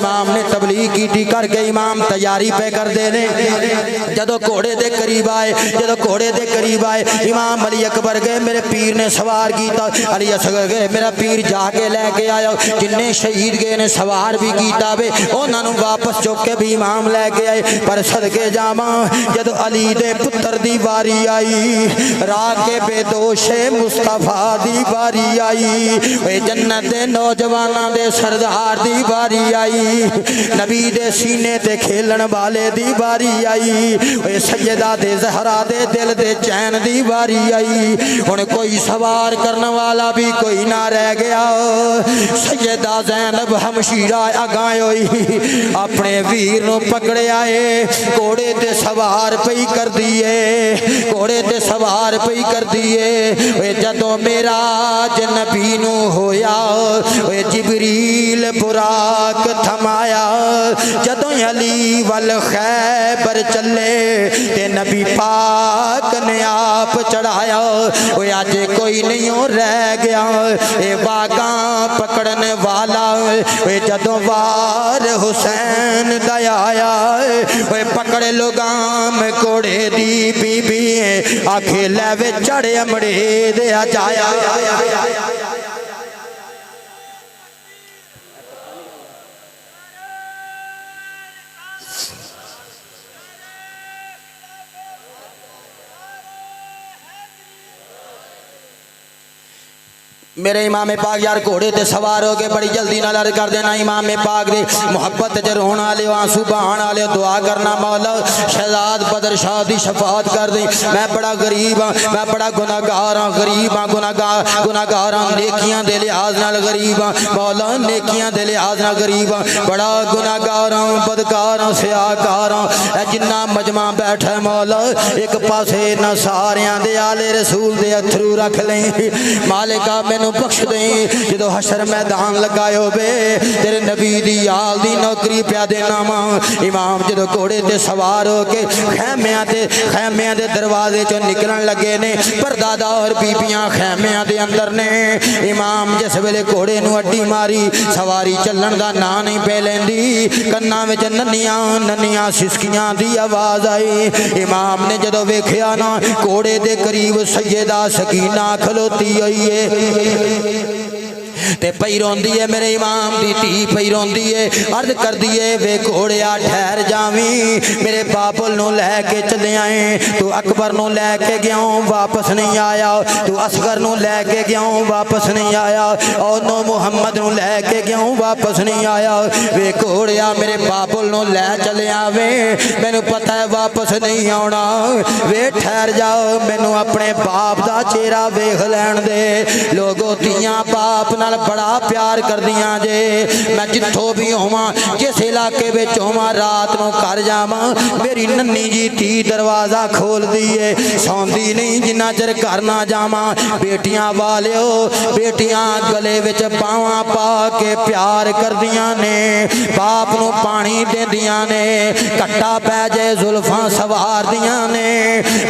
इमाम ने तबलीग की करके इमाम तैयारी पे कर देने जदों घोड़े दे करीब आए जदों घोड़े दे करीब आए इमाम अली अकबर गए मेरे पीर ने सवार किया अली असगर गए मेरा पीर जाके लैके आया जिन्ने शहीद गए ने सवार भी किया वे उन्होंने वापस चुक के भी इमाम लैके आए पर सदके जावा जदों अली दे पुत्र दी वारी आई राके बेदोशे मुस्तफा दी वारी आई जन्नत दे नौजवाना दे सरदार दी वारी आई नबी दे सीने ते खेलन वाले दी वारी आई सैयदा दे ज़हरा दे दिल दे चैन दी वारी आई हुण कोई सवार करने वाला भी कोई ना रह गया सैयदा ज़ैनब हमशीरा अगां होई अपने वीर नूं पकड़े आए घोड़े ते सवार पई कर दिए घोड़े ते सवार पई कर दिए जदों मेराज नबी नूं होया जिबरील बुराक थमाया जदों अली वल खैबर चले ते नबी पाक ने आप चढ़ाया अज कोई नहीं रह गया ए बागा पकड़ने वाला जदों वार हुसैन दयाया पकड़े लगाम घोड़े दी बीबी आखे लैवे चढ़े अमड़े दे जाया मेरे इमाम पाक यार घोड़े ते सवार हो गए बड़ी जल्दी नाल अर्ज कर देना इमाम पाक दे मुहब्बत च रोण वाले आंसू बहाण वाले दुआ करना मौला शहजाद बदर शाह दी शफाअत कर दे मैं बड़ा गरीब हाँ मैं बड़ा गुनाहगार हाँ गरीब हाँ गुनाहगार हाँ नेकियां दे लिहाज नाल गरीब हाँ मौला नेकियां दे लिहाज नाल गरीब हाँ बड़ा गुनाहगार हाँ बदकार हाँ सियाकार हाँ जिन्ना मजमा बैठा मौला एक पासे ना सारियां दे आले रसूल दे अथरू रख ले मालिका मैनू बख्श दे जो हशर मैदान लगायो बे तेरे नबी दी आल दी नौकरी प्या देना वा इमाम जो घोड़े ते सवार हो के खैमिया दे दरवाजे चो निकलन लगे ने परदादा और बीबियां खैमिया दे अंदर ने इमाम जिस वेले घोड़े नू अड्डी मारी सवारी चलन दा ना नहीं पे लेंदी कन्ना विच नन्नियां सिसकियां दी आवाज आई इमाम ने जदों वेखिया ना घोड़े दे करीब सैयदा सकीना खलोती हुई है ते पई रोंदी है मेरे इमाम दी धी पई रोंदी है अर्ज कर दिए वे घोड़िया ठहर जावी मेरे बाबुल नू लैके चले आए तू अकबर नू लैके गया वापस नहीं आया तू असगर नू लैके गया वापस नहीं आया और नो मुहम्मद नू लैके गया वापस नहीं आया वे घोड़िया मेरे बाबुल नू लै चले आवे मैनू पता है वापस नहीं आना वे ठहर जाओ मैनू अपने बाप दा चेहरा वेख लैण दे लोगो तियां बाप नाल बड़ा प्यार कर दियां जे मैं जिथों भी होवां जिस इलाके में होवां रात को घर जावां मेरी नन्नी जी धी दरवाजा खोल दिए सौंदी नहीं जिन्ना चर घर ना जावां बेटियां वालियो बेटियां गले विच पावां पा के प्यार कर दियां ने बाप नू पानी देंदियां ने कट्टा पै जाए जुल्फां सवार दियां ने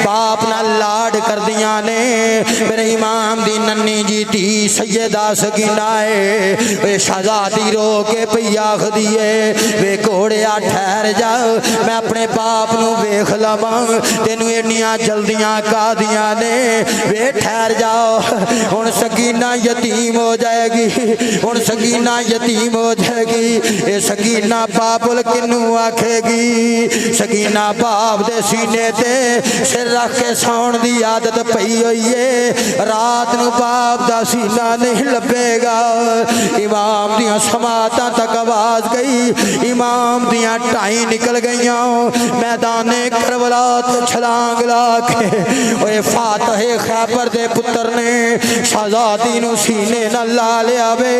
बाप नाल लाड कर दियां ने मेरे इमाम दी नन्नी जी धी सैयदा सकीना शहजादी रो के पई आखदी है वे घोड़िया ठहर जाओ मैं अपने बाप नू वेख लवां तेनू एनियां जल्दियां कादियां ने वे ठहर जाओ हुण सकीना यतीम हो जाएगी हुण सकीना यतीम हो जाएगी ये सकीना बाबुल किनू आखेगी सकीना बाप दे सीने ते सिर रख के सौण दी आदत पई हुई है रात नू बाप दा सीना नहीं लभेगा इमाम दियां समातां तक आवाज गई इमाम दियां टाई निकल गईयां मैदाने करबला तो छलांग ला के ओए फातहे खैबर दे पुत्र ने शहजादी नू सीने नाल ला लिया वे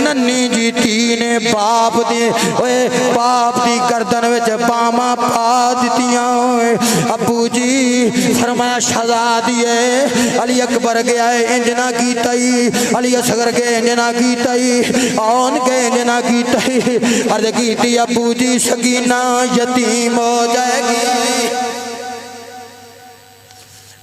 नन्नी जी धी ने बाप दी ओए बाप दी गर्दन विच बावां पा दित्तियां अबू जी फरमाया शहजादी अली अकबर गया इंज ना कीता अली असगर गए इंज ना कीता आन के इंज ना कीता अर्ज कीती अबू जी सकीना यतीम हो जाएगी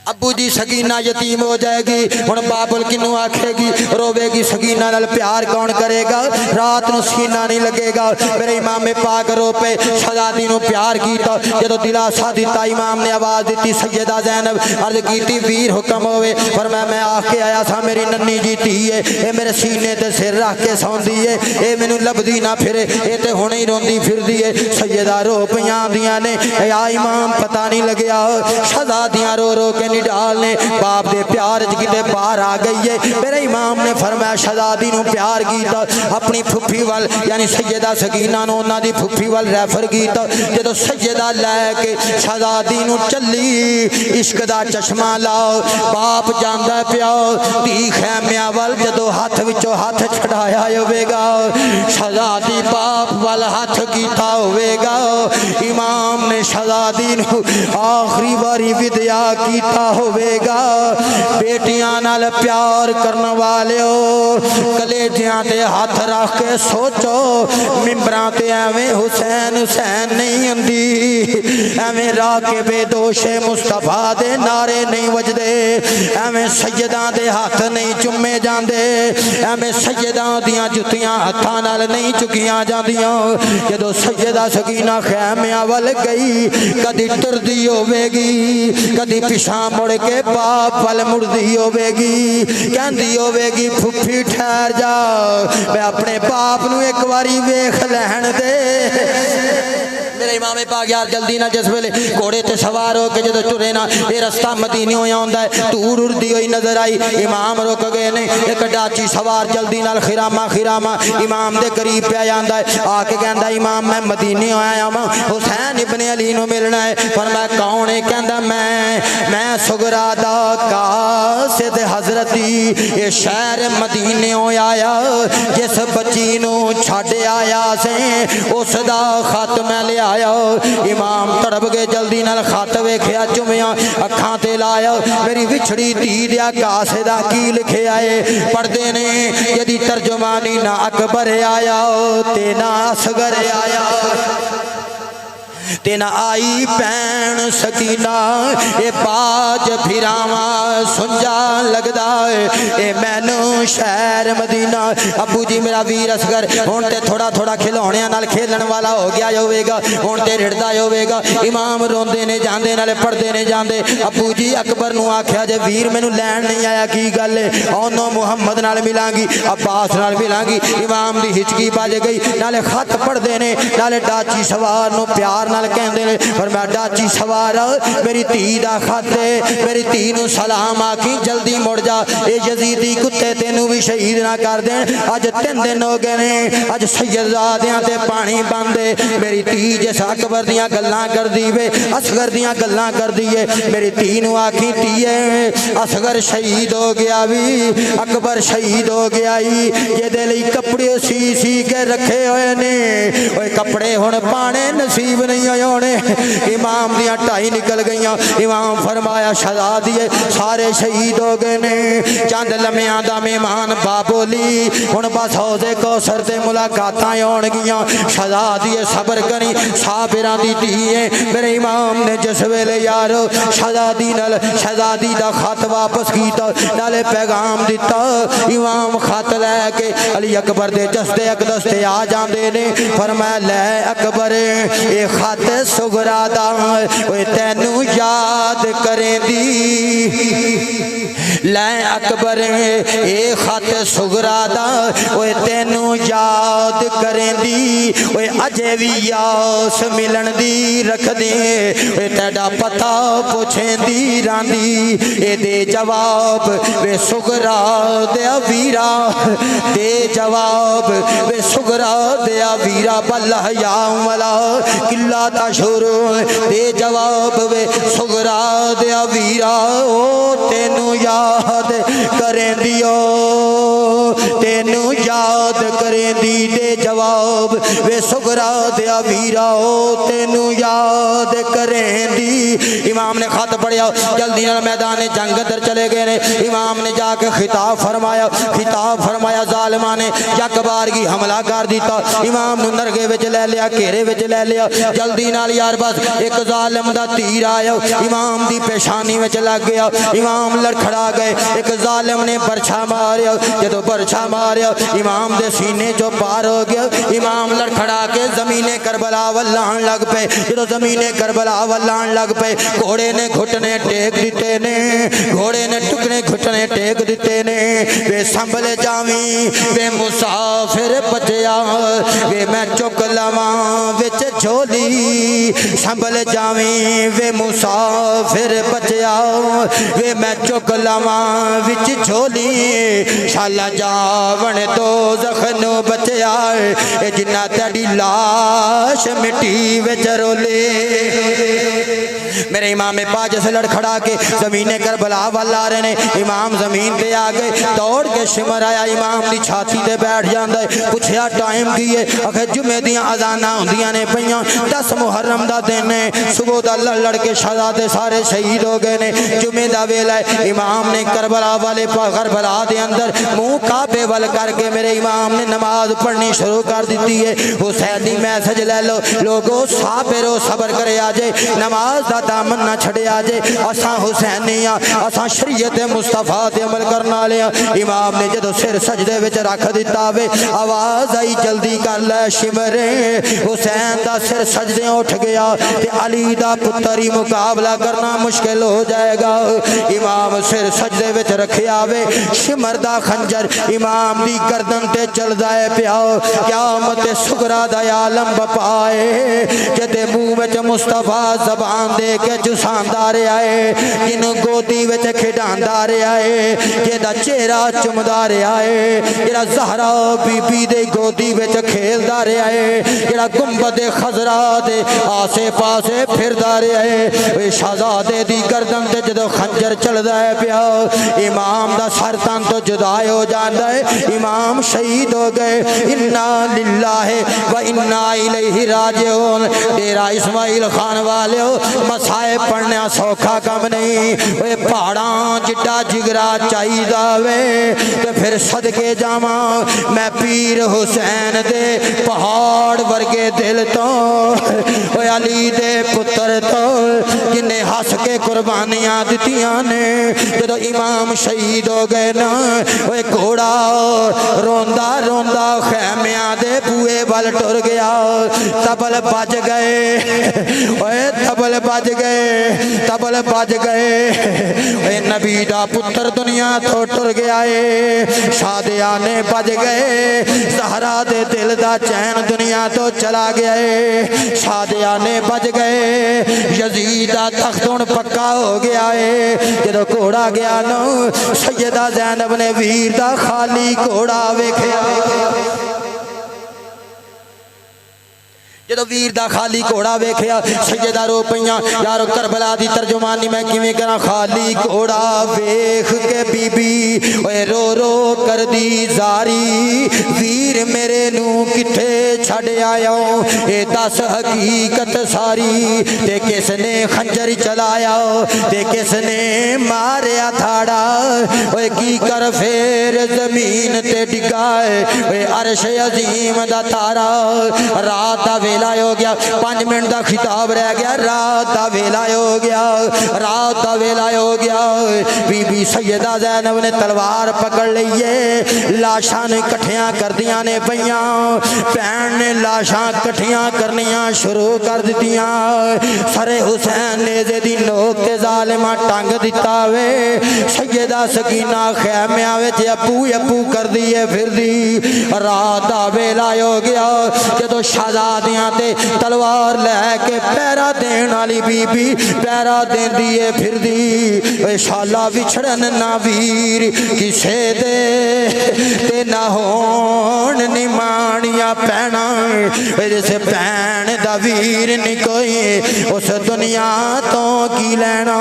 अबू जी सकीना यतीम हो जाएगी हुण बाबुल किनू आखेगी रोवेगी सकीना नाल प्यार कौन करेगा रात नूं सीना नहीं लगेगा मेरे इमाम पाक रो पे शहजादी नूं प्यार कीता जदों दिलासा दिता इमाम ने आवाज़ दी सैयदा ज़ैनब अर्ज की वीर हुक्म होवे पर मैं आके आया था मेरी नन्नी जी धी है ये मेरे सीने ते सिर रख के सौंदी है ये मैनू लभदी ना फिरे ये तो हुणे ही रोंदी फिरदी है सैयदा रो पईयां आंदियां ने या इमाम पता नहीं लग्या शहजादियां रो रो के निडाल ने बाप दे प्यार च किते बाहर आ गई है मेरे इमाम ने फरमाया शहजादी नूं प्यार कीता अपनी फुफी वाल यानी सैयदा सकीना नूं उन्हां दी फुफी वाल रेफर कीता जदों सैयदा लैके शहजादी नूं चली इश्क दा चश्मा लाओ बाप जांदा पिया धी खैमिया वाल जदों हाथ विचों हाथ छड़ाया होवेगा शहजादी बाप वाल हाथ कीता होवेगा इमाम ने शहजादी नूं आखिरी बारी विद्या कीता होवेगा बेटियां नाल प्यार करने वालिओ कलेजियां ते हाथ रख के सोचो मिंबरां ते एवें हुसैन हुसैन नहीं हुंदी एवें राके बेदोशे मुस्तफा दे नारे नहीं वजदे एवें सैयदां दे हाथ नहीं चुमे जांदे एवें सैयदां दियां जुत्तियां हत्थां नाल नहीं चुकियां जांदियां जदों सैयदा सकीना खैमिया वल गई कदी टुरदी होवेगी कदी पिछां मुड़ के बाप वल मुड़दी होवेगी कहंदी होवेगी फुफी ठहर जा मैं अपने बाप नूं एक बारी वेख लैण दे मेरे इमाम पाक यार जल्दी ना जिस वेले घोड़े ते सवार होके जदों टुरे ना ये रास्ता मदीने आउंदा है धूड़ उड़दी होई नजर आई इमाम रुक गए ने एक डाची सवार जल्दी नाल खिरामा खिरामा इमाम दे करीब पे आंदा है आके कहंदा इमाम मैं मदीने आया वां हुसैन इब्ने अली नूं मिलना है पर मैं कौन है कहंदा मैं सुगरा दा कासिद हजरती ये शहर मदीने आया जिस बच्ची नूं छड्ड आया से उस दा खत मैं लिया इमाम तड़प गए जल्दी नाल खत वेख्या चुमिया अखां ते लाया मेरी विछड़ी धी दिया कासे दा की लिखिया है पढ़दे ने यदि तर्जुमानी ना अकबर आया ते ना असगर आया तेना आई पैन सकीना ए बाज फिरावा सुंजा लगदा ए मैनू शहर मदीना अबू जी मेरा वीर असगर हुण ते थोड़ा थोड़ा खिलौणियां नाल खेलन वाला हो गया होवेगा हुण ते रिड़दा होवेगा इमाम रोंदे ने जांदे नाले पढ़दे ने जांदे अबू जी अकबर नूं आख्या जे वीर मैनू लैण नहीं आया की गल है ओनो मुहम्मद नाल मिलांगी अब्बास नाल मिलांगी इमाम दी हिचकी बज गई नाले खत पढ़दे ने नाले डाची सवार नूं प्यार कहते ने पर मैं डाची सवार मेरी धी दा खाते मेरी धी नूं सलाम आखी जल्दी मुड़ जा ये यजीदी कुत्ते तेनू भी शहीद ना कर देन अज 3 दिन हो गए ने अज सैयदजादियां ते पानी बंदे मेरी धी जिस अकबर दियां गल्लां करदी वे असगर दियां गल्लां करदी है मेरी धी नूं आखी धीए असगर शहीद हो गया भी अकबर शहीद हो गया ये लई कपड़े सी सी के रखे हुए ने ओए कपड़े हुण पाने नसीब नहीं होने इमाम दियां 2.5 निकल गईयां इमाम फरमाया शहजादी सारे शहीद हो गए ने चंद लम्हियां दा मेहमान बाबोली हुण बस हौज़े कौसर ते मुलाकातां होणगियां शहजादी सबर करी साबिरां दी धी है मेरे इमाम ने जिस वेले यार शहजादी दा खत वापस कीता नाले पैगाम दिता इमाम खत लैके अली अकबर दे जस्ते अकदस्ते आ जांदे ने फरमाया लै अकबर ये खत सुगरा दा ओए तैनू याद करेंदी लै अकबर ए खत सुगरा दा ओए तैनू याद करेंदी ओए अजे भी यास मिलन दी रख दे ओए तेरा पता पुछेंदी रांदी ए दे जवाब वे सुगरा दे वीरा दे जवाब वे सुगरा दे वीरा बल्ला या वाला किला ता शुरू दे जवाब वे सुगरा दे वीरा ओ तेनू या याद करें दियो तेनू याद करें दी दे जवाब वे सुगरा दिया वीरा तेनू याद करें दी। इमाम ने खत पढ़िया जल्दी मैदान जंग अंदर चले गए ने। इमाम ने जाके खिताब फरमाया जालिमा ने यक बार की हमला कर दिता। इमाम नू नरगे विच ले लिया घेरे विच ले लिया जल्दी नाल यार बस एक जालिम दा तीर आया इमाम दी पेशानी विच लग गया। इमाम लड़खड़ा गए एक जालिम ने बरछा मारिया जदों बरछा मारिया इमाम दे सीने चो पार हो गया। इमाम लड़खड़ा के जमीने करबला वल्लान लग पे जदों जमीने करबला वल्लान लग पे घोड़े ने घुटने टेक दिते ने घोड़े ने टुकने घुटने टेक दिते ने। वे संभल जावी वे मुसाफिर बचया वे मैं चुक लवा विच झोली संभल जावी वे मुसाफिर बचया वे मैं चुक लवा विच झोली शाला जावण तो जखनो बचया जिन्ना तेरी लाश मिट्टी विच रोले। मेरे इमाम पाज से लड़खड़ा के जमीने करबला वाल आ रहे ने। इमाम जमीन पे आ गए दौड़ के शिमर आया इमाम की छाती ते बैठ जाता है। पूछया टाइम की है आखिर जुमे दियां अजाना होंदियां ने पईयां 10 मुहर्रम दा दिन है सुबह दा लड़ के शहजादे सारे शहीद हो गए ने जुमे दा वेला है। इमाम ने करबला वाले करबला दे अंदर मुंह काबे वाल करके मेरे इमाम ने नमाज पढ़नी शुरू कर दी है। हुसैनी मैसेज ले लो लोगो साबिरो सबर करे आजे नमाज दा दामन ना छड़े आजे असा हुसैनी असा शरीयत मुस्तफा ते अमल करने वाले। इमाम ने जदों सिर सजदे विच रख दिता वे आवाज आई जल्दी कर ले शिमरे हुसैन दा सिर सजदे उठ गया ते अली दा पुत्र ही मुकाबला करना मुश्किल हो जाएगा। इमाम सिर सजदे विच रखिया वे शिमर दा खंजर इमाम दी गर्दन ते चलदा है पिया क़यामत सुगरा दा आलम बपाए जदे मुंह विच मुस्तफा ज़बान दे के चुसांदा रहा है जिन्हों गोदी विच खिडांदा रहा है जेदा चेहरा चुमदा रहा है जेड़ा ज़हरा बीबी दे गोदी विच खेलदा रहा है जेड़ा गुंबद खजरा दे आसे पासे फिरदा रहा है। शहजादे दी गर्दन ते जदों खंजर चलदा है पिया इमाम दा सर तन तो जुदा हो जाता है। इमाम शहीद हो गए इन्ना लिल्लाहि व इन्ना इलैहि राजिऊन। तेरा इस्माइल खान वाले मसाए पढ़ना सौखा काम नहीं वे पहाड़ा जिड्डा जिगरा चाहिदा वे तो फिर सदके जावा मैं पीर हुसैन दे पहाड़ वर्गे दिल तो अली दे पुत्र तो जिन्हें हस के कुर्बानियां दितियां ने। जदों इमाम शहीद हो गए ना वो घोड़ा रोंदा रोंदा खैमिया दे बूए वाल टुर गया तबल बज गए तबल बज गए नबी दा पुत्र दुनिया तो टुर गया है। शादिया ने बज गए ज़हरा दे दिल दा चैन दुनिया तो चला गया है। शादिया ने बज गए यजीद दा तख्त हुण पक्का हो गया है। जदों घोड़ा गया नो सैयदा ज़ैनब ने वीर दा खाली घोड़ा वेखिया जदों वीर दा खाली घोड़ा वेखिया सैयदा रो पईयां यार करबला दी तर्जुमानी मैं किवें करा खाली घोड़ा वेख के बीबी ओए रो रो कर दी जारी वीर मेरे नू किथे छड़ आया ए दस हकीकत सारी ते किसने खंजर चलाया ते किसने मारिया थाड़ा ओए की कर फेर जमीन ते डिगा ओए अर्श अजीम दा तारा रात दा वेला हो गया 5 मिनट का खिताब रह गया रात का वेला हो गया रात का वेला हो गया। बीबी सैयदा ज़ैनब ने तलवार पकड़ लीए लाशा ने कट्ठियां कर दियां ने पईयां भैन ने लाशा कट्ठियां करनियां शुरू कर दित्तियां सरे हुसैन ने जेदी नोक ते जालिमा टंग दिता वे सैयदा सकीना खैमिया विच अपू अपू कर दी है फिर दी रात का वेला हो गया जदों शहजादियां ते तलवार लैके पैरा देन वाली बीबी पैरा देंदी है फिर दी शाला विछड़न ना वीर किसे दे ते ना होण निमाणिया पैना जिस भैन दा वीर नहीं कोई उस दुनिया तो तो की लेना,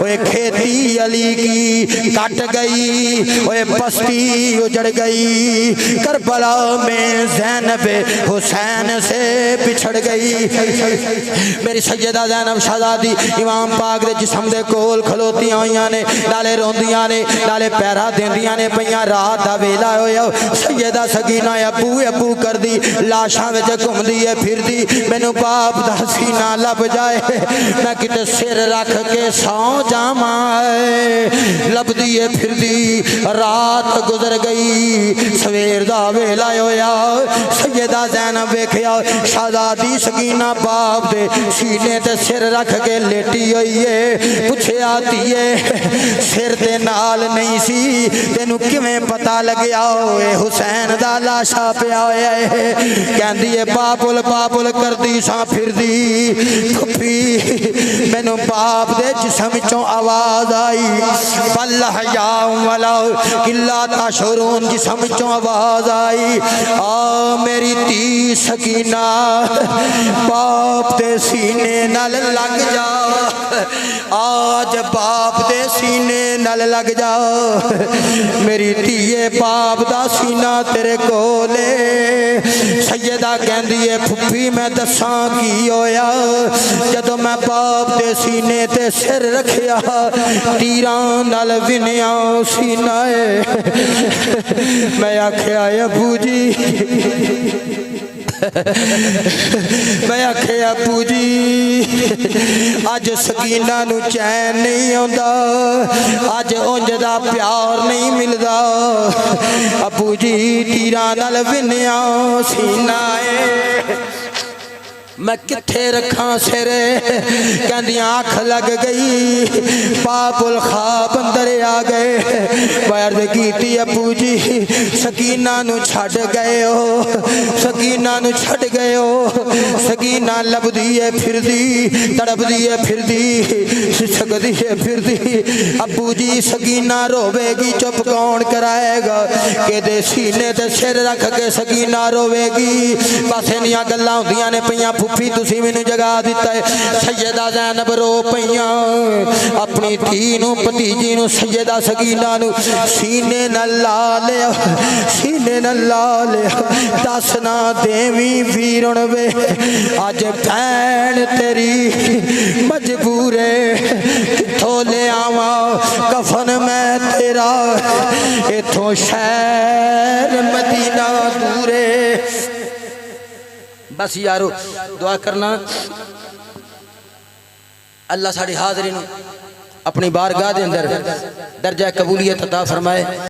ओए खेती अली की कट गई, ओए बस्ती उजड़ गई, करबला में ज़ैनब हुसैन से बिछड़ गई। मेरी सैयदा ज़ैनब शहज़ादी इमाम पाक दे जिस्म दे कोल खलोतियां होइयां ने, नाले रोंदियां ने, नाले पैरा देंदियां ने पईयां। रात दा वेला होया, सैयदा सकीना अबू अबू करदी लाशां विच घुमदी है फिरदी, मैनू बाप दा सीना लब जाए, मैं किते सिर रख के सौ जावां। लभदी है फिरदी, रात गुजर गई, सवेर दा वेला होया, सैयदा ज़ैनब वेखिया शहज़ादी सकीना बाप दे सीने ते सिर रख के लेटी हुई है। पुछया धीए सिर दे नाल नहीं सी, तेनू किवें पता लग्या ओए हुसैन दा लाशा पिया होया है। कहंदी है बाबुल बाबुल करदी सा फिरदी, फुफी मैनू बाप दे जिस्म विचों आवाज आई, बल हया वला किल्ला ताशुरून, जिस्म विचों आवाज आई, आ मेरी धी सकीना बाप दे सीने नाल लग जा, आज बाप दे सीने नाल लग जा, मेरी धीए बाप दा सीना तेरे कोले। सैयदा कहंदी है फुफी मैं दसां की होया, जदों मैं बाप दे सीने ते सिर रखिया, तीरां नाल विनिया सीना है। मैं आख्या अबू जी, मैं आख्या अबू जी अज सकीना नू चैन नहीं आंदा, अज उंज दा प्यार नहीं मिलदा। अबू जी तीरां नाल विन्निया सीना है, मैं किथे रखा सिर, कहंदी आँख लग गई, बाबुल ख्वाब अंदर आ गए। अर्ज कीती अबू जी सकीना नू छड्ड गए हो, सकीना नू छड्ड गए हो। सकीना लभदी है फिरदी, तड़पदी है फिरदी, सिसकदी है फिरदी। अबू जी सकीना रोवेगी चुप कौन कराएगा, कि सीने ते सिर रख के सकीना रोवेगी। बस इन्नियां गल्लां हुंदियां ने पईयां, फुफी तुसी मैनू जगा दिता है। सैयदा ज़ैनब रो पईयां, अपनी धी नू भतीजी नू सैयदा सकीना नू सीने नाल ला लिया, सीने नाल ला लिया। दस ना देवी वीरन वे, अज भैन तेरी मजबूर है, किथों ले आवा कफन मैं तेरा, इथों शहर मदीना दूरे। बस यारो दुआ करना अल्लाह साड़ी हाज़री नू अपनी बारगाह दे अंदर दर्जा कबूलियत अता फरमाए।